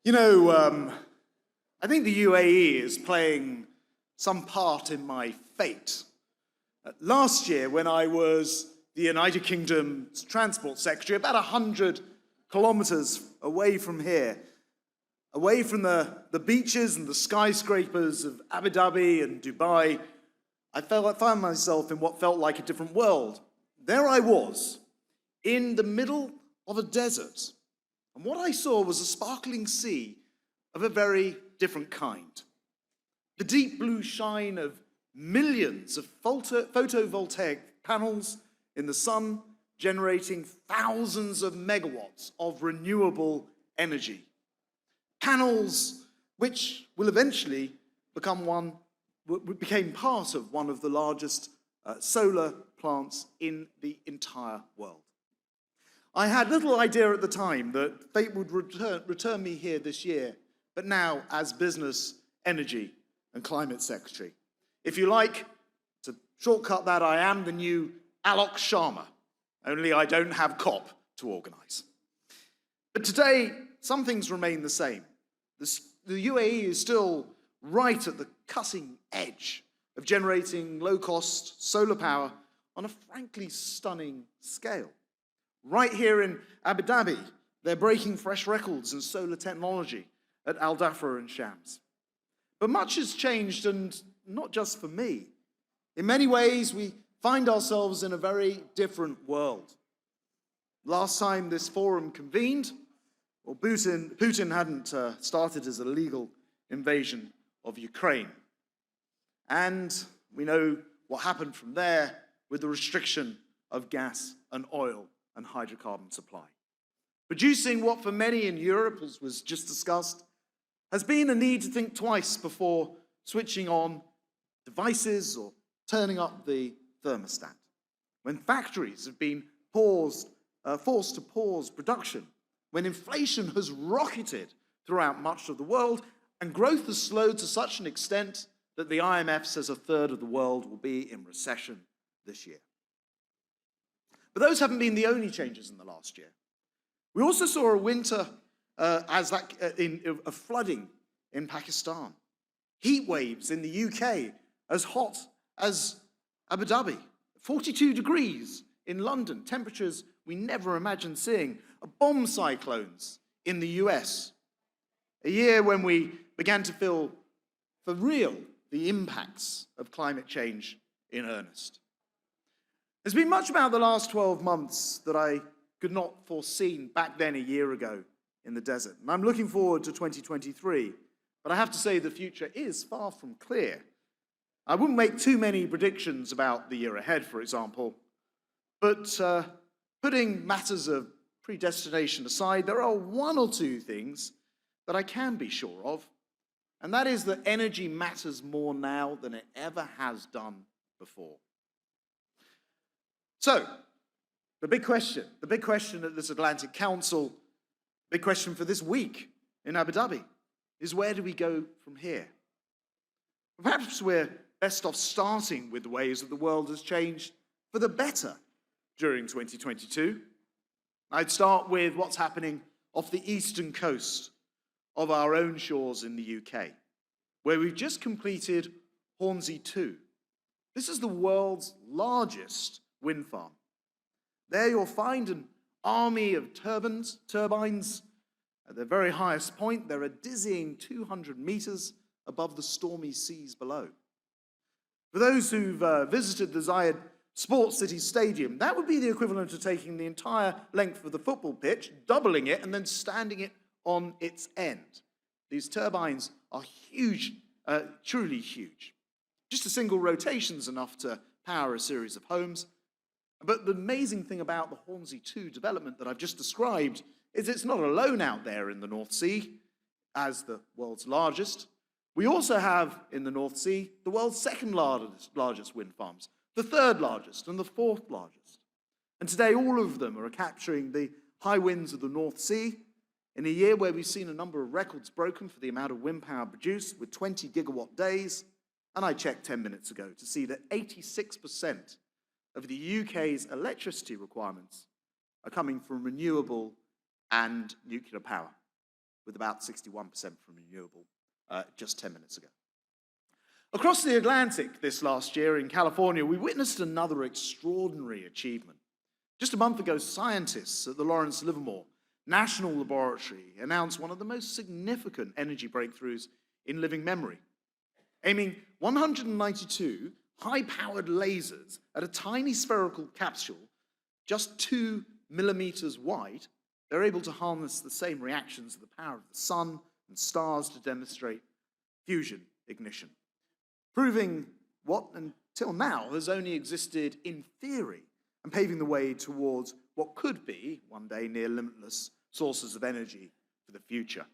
You know, I think the UAE is playing some part in my fate. Last year, when I was the United Kingdom's Transport Secretary, about 100 kilometers away from here, away from the beaches and the skyscrapers of Abu Dhabi and Dubai, I found myself in what felt like a different world. There I was, in the middle of a desert, and what I saw was a sparkling sea of a very different kind. The deep blue shine of millions of photovoltaic panels in the sun, generating thousands of megawatts of renewable energy. Panels which will eventually became part of one of the largest solar plants in the entire world. I had little idea at the time that fate would return me here this year, but now as Business, Energy and Climate Secretary. If you like, to shortcut that, I am the new Alok Sharma, only I don't have COP to organise. But today, some things remain the same. The UAE is still right at the cutting edge of generating low-cost solar power on a frankly stunning scale. Right here in Abu Dhabi, they're breaking fresh records in solar technology at Al Dhafra and Shams. But much has changed, and not just for me. In many ways, we find ourselves in a very different world. Last time this forum convened, well, Putin hadn't started his illegal invasion of Ukraine. And we know what happened from there with the restriction of gas and oil and hydrocarbon supply. Producing what for many in Europe, as was just discussed, has been a need to think twice before switching on devices or turning up the thermostat. When factories have been forced to pause production, when inflation has rocketed throughout much of the world, and growth has slowed to such an extent that the IMF says a third of the world will be in recession this year. But those haven't been the only changes in the last year. We also saw a winter of flooding in Pakistan, heat waves in the UK as hot as Abu Dhabi, 42 degrees in London, temperatures we never imagined seeing, bomb cyclones in the US, a year when we began to feel for real the impacts of climate change in earnest. There's been much about the last 12 months that I could not foreseen back then a year ago in the desert. And I'm looking forward to 2023, but I have to say the future is far from clear. I wouldn't make too many predictions about the year ahead, for example, but putting matters of predestination aside, there are one or two things that I can be sure of, and that is that energy matters more now than it ever has done before. So, the big question at this Atlantic Council, big question for this week in Abu Dhabi, is where do we go from here? Perhaps we're best off starting with the ways that the world has changed for the better during 2022. I'd start with what's happening off the eastern coast of our own shores in the UK, where we've just completed Hornsea 2. This is the world's largest wind farm. There you'll find an army of turbines. At their very highest point, they're a dizzying 200 meters above the stormy seas below. For those who've visited the Zayed Sports City Stadium, that would be the equivalent of taking the entire length of the football pitch, doubling it, and then standing it on its end. These turbines are huge, truly huge. Just a single rotation is enough to power a series of homes. But the amazing thing about the Hornsea 2 development that I've just described is it's not alone out there in the North Sea as the world's largest. We also have in the North Sea the world's second largest wind farms, the third largest and the fourth largest. And today all of them are capturing the high winds of the North Sea in a year where we've seen a number of records broken for the amount of wind power produced with 20 gigawatt days. And I checked 10 minutes ago to see that 86% of the UK's electricity requirements are coming from renewable and nuclear power. with about 61% from renewable just 10 minutes ago. Across the Atlantic this last year in California, we witnessed another extraordinary achievement. Just a month ago, scientists at the Lawrence Livermore National Laboratory announced one of the most significant energy breakthroughs in living memory. Aiming 192 high-powered lasers at a tiny spherical capsule, just 2 millimeters wide, they're able to harness the same reactions of the power of the sun and stars to demonstrate fusion ignition, proving what until now has only existed in theory and paving the way towards what could be, one day, near limitless sources of energy for the future.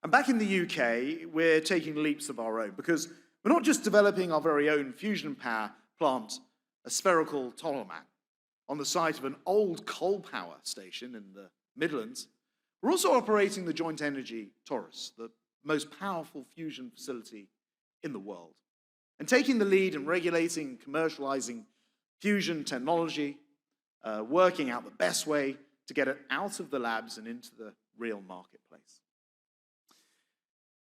And back in the UK, we're taking leaps of our own because we're not just developing our very own fusion power plant, a spherical Toloman, on the site of an old coal power station in the Midlands. We're also operating the Joint Energy Torus, the most powerful fusion facility in the world, and taking the lead in regulating and commercializing fusion technology, working out the best way to get it out of the labs and into the real marketplace.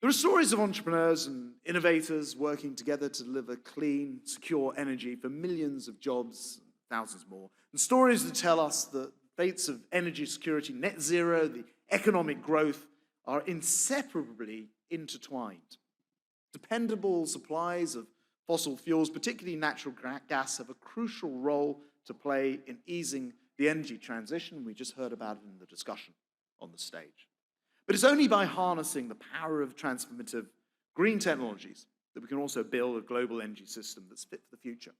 There are stories of entrepreneurs and innovators working together to deliver clean, secure energy for millions of jobs, thousands more, and stories that tell us the fates of energy security, net zero, the economic growth are inseparably intertwined. Dependable supplies of fossil fuels, particularly natural gas, have a crucial role to play in easing the energy transition. We just heard about it in the discussion on the stage. But it's only by harnessing the power of transformative green technologies that we can also build a global energy system that's fit for the future.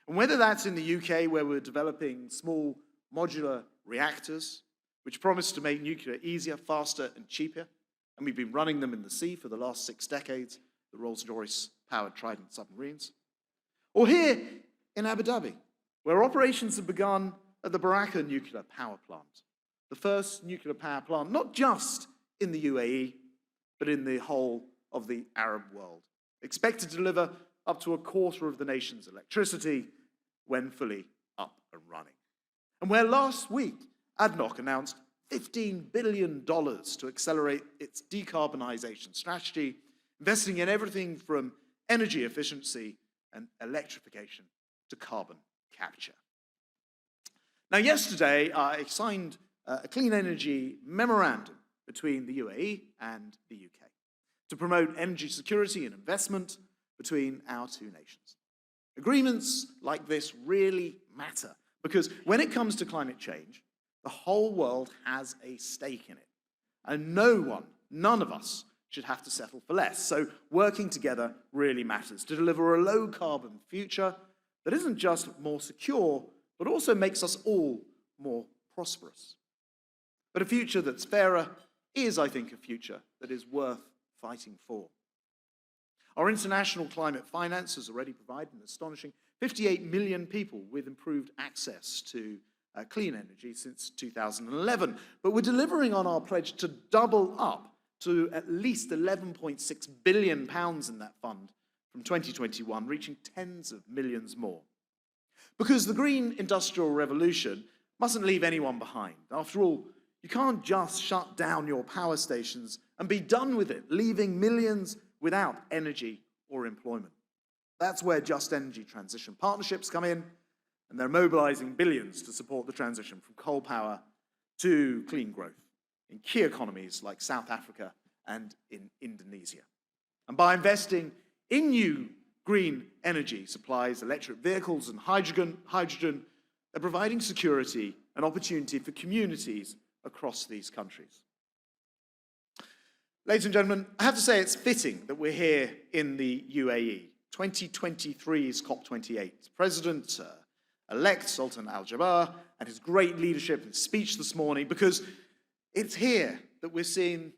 And whether that's in the UK, where we're developing small modular reactors, which promise to make nuclear easier, faster, and cheaper, and we've been running them in the sea for the last 6 decades, the Rolls-Royce-powered Trident submarines, or here in Abu Dhabi, where operations have begun at the Baraka nuclear power plant, the first nuclear power plant, not just in the UAE, but in the whole of the Arab world, expected to deliver up to a quarter of the nation's electricity when fully up and running. And where last week, ADNOC announced $15 billion to accelerate its decarbonization strategy, investing in everything from energy efficiency and electrification to carbon capture. Now, yesterday, I signed a clean energy memorandum between the UAE and the UK to promote energy security and investment between our two nations. Agreements like this really matter because when it comes to climate change, the whole world has a stake in it. And none of us should have to settle for less. So working together really matters to deliver a low-carbon future that isn't just more secure, but also makes us all more prosperous. But a future that's fairer is, I think, a future that is worth fighting for. Our international climate finance has already provided an astonishing 58 million people with improved access to clean energy since 2011. But we're delivering on our pledge to double up to at least £11.6 billion in that fund from 2021, reaching tens of millions more. Because the green industrial revolution mustn't leave anyone behind. After all, you can't just shut down your power stations and be done with it, leaving millions without energy or employment. That's where Just Energy Transition Partnerships come in, and they're mobilizing billions to support the transition from coal power to clean growth in key economies like South Africa and in Indonesia. And by investing in new green energy supplies, electric vehicles, and hydrogen, they're providing security and opportunity for communities across these countries. Ladies and gentlemen, I have to say it's fitting that we're here in the UAE, 2023's COP28. President-elect Sultan Al Jaber and his great leadership and speech this morning, because it's here that we're seeing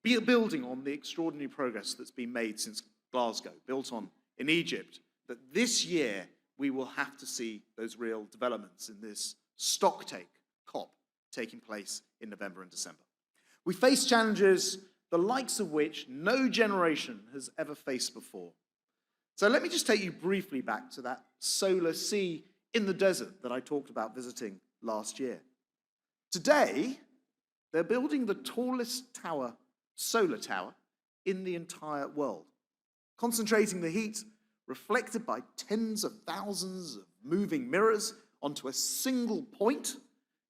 building on the extraordinary progress that's been made since Glasgow, built on in Egypt, that this year we will have to see those real developments in this stocktake COP taking place in November and December. We face challenges the likes of which no generation has ever faced before. So let me just take you briefly back to that solar sea in the desert that I talked about visiting last year. Today, They're building the tallest tower, solar tower, in the entire world, concentrating the heat reflected by tens of thousands of moving mirrors onto a single point.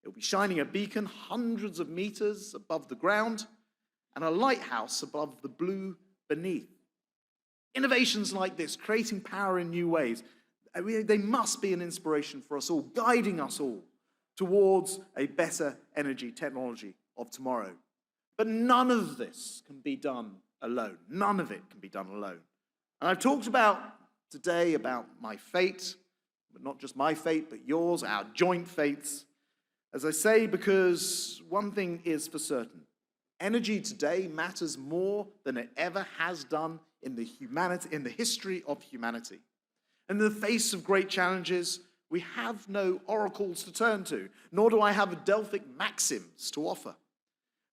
It'll be shining a beacon hundreds of meters above the ground and a lighthouse above the blue beneath. Innovations like this, creating power in new ways, they must be an inspiration for us all, guiding us all towards a better energy technology of tomorrow. But none of this can be done alone. None of it can be done alone. And I've talked today about my fate, but not just my fate, but yours, our joint fates. As I say, because one thing is for certain, energy today matters more than it ever has done in the history of humanity. In the face of great challenges, we have no oracles to turn to, nor do I have Delphic maxims to offer.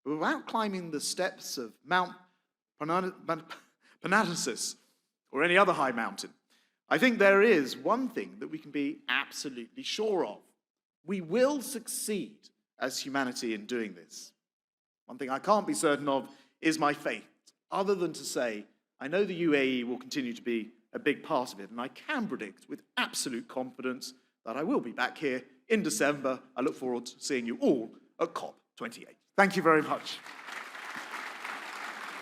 But without climbing the steps of Mount Parnassus or any other high mountain, I think there is one thing that we can be absolutely sure of. We will succeed as humanity in doing this. One thing I can't be certain of is my faith, other than to say, I know the UAE will continue to be a big part of it, and I can predict with absolute confidence that I will be back here in December. I look forward to seeing you all at COP28. Thank you very much.